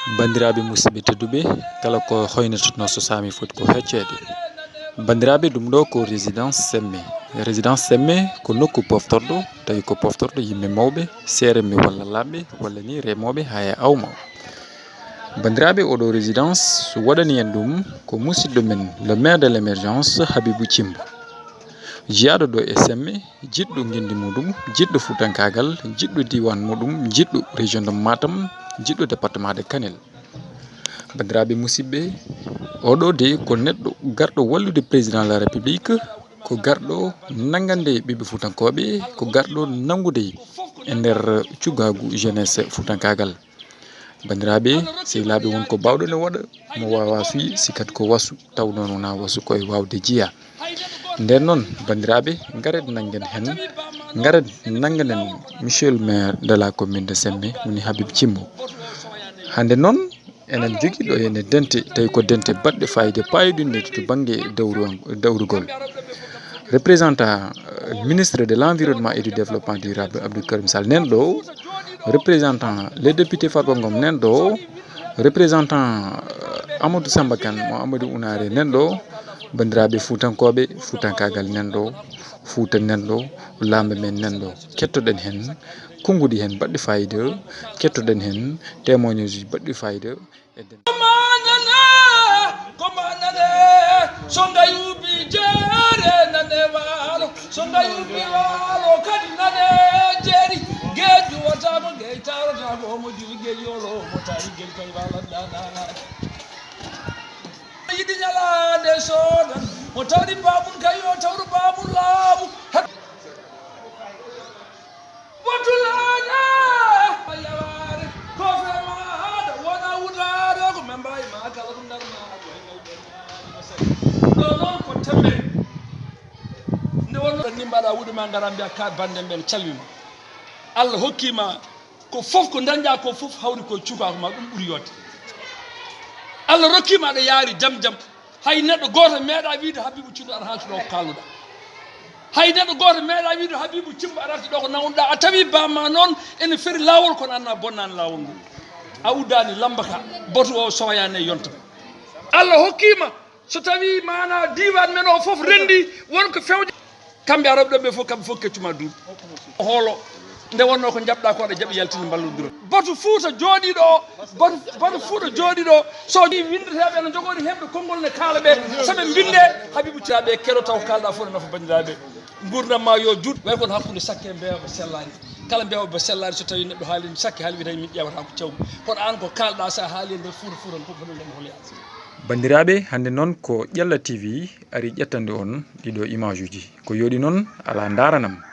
Bandiraɓe musidɓe tedduɓe kala ko hoynototno so sami foti ko heccede. Bandiraɓe ɗum ɗo ko résidence semme ko nokku poftorɗo tawi ko poftorɗo yimɓe mawɓe seeremɓe walla lamɓe walla ni remoɓe ha e awma. Bandiraɓe oɗo résidence so waɗani en ɗum ko musidɗo men le maire de l'émergence Habibou Thimbo jiyaɗo ɗo e semme, jiɗɗo guendi muɗum, jiɗɗo fuutankagal, jiɗɗo diwan muɗum, jiɗɗo région de Matam, jiɗɗo département de Kanel. Bandiraɓe musidɓe oɗo de ko neɗɗo garɗo wallude président de la république, ko garɗo nangande ɓiɓɓe fuutankoɓe, ko garɗo nangude e nder cuggagu jeunesse fuutankagal. Bandiraɓe sehilaɓe wonko bawɗo ne waɗa mo wawa suyi sikkat ko wasu taw noon wona wasu koye wawde jiiya. Nden noon bandiraɓe garet nangen hen, garet nanganen monsieur le maire de la commune de Semme woni Habib Thimbo. Hande noon enen jogui ɗo ene dente tawi ko dente baɗɗe fayide payidunde to banggue dawrugol. Représentant ministre de l'environnement et du développement durable Abdou Karim Sall nen ɗo, représentant les députés Farba Ngom nen ɗo, représentant Amadou Samba Kane mo Amadou Ounaré nen ɗo, bandiraɓe fuutankoɓe fuutankagal nen ɗo, Fouta nen ɗo, lamɓe men nen ɗo. Kettoɗen hen konngudi hen baɗɗi fayida, kettoɗen hen témoignage uji baɗɗi fayida mo tawdi babul kayo tawru babul laamu botulana yaware ko fema hada wona wutaro ko membay ma kala ko darma do non ko tembe ne wonno ni mbada wudu ma ngaram biya ka bande men calwima Allah hokkima ko fof ko dañja ko fof hawri ko cuka ko ma dum buri yotte Allah rokkima do yaari jam hay neɗɗo goto meeɗa wiide Habibou Thimbo ara haaltuɗo ko kalnuɗa, hay neɗɗo goto meeɗa wiide Habibou Thimbo arata ɗo ko nawnuɗa. A tawi bamma noon ene feeri lawol kono anna bonnani lawol ngol, a uddani lambaka boto o soyani e yonta. Allah hokkima so tawi mana diwan men o foof rendi wonko fewde kamɓe araɓe ɗo ɓe fof kamɓe fof keccuma duuɓi hoolo nde wonno ko jabɗa ko aɗa jaaɓi yaltini mballodira boto Fouta jooɗiɗo boto Fouta jooɗiɗo so ɗi windeteɓe ene jogori heɓde konngol ne kaala ɓe sooɓe binde Habibou Thimbo keɗo taw kalɗa fof ne nafa bandiraɓe gurdam ma yo juut way kono hakkude sakke mbewa sellani kala mbewa sellani so tawi neɗɗo haali sakke haali wiyata min ƴewata ko cawmi kono an ko kalɗa sa haali nder Fouta fof hoɗum hollya. Bandiraɓe hande noon ko Ƴalla TV ari ƴettande on ɗiɗo image uji ko yooɗi noon ala daranam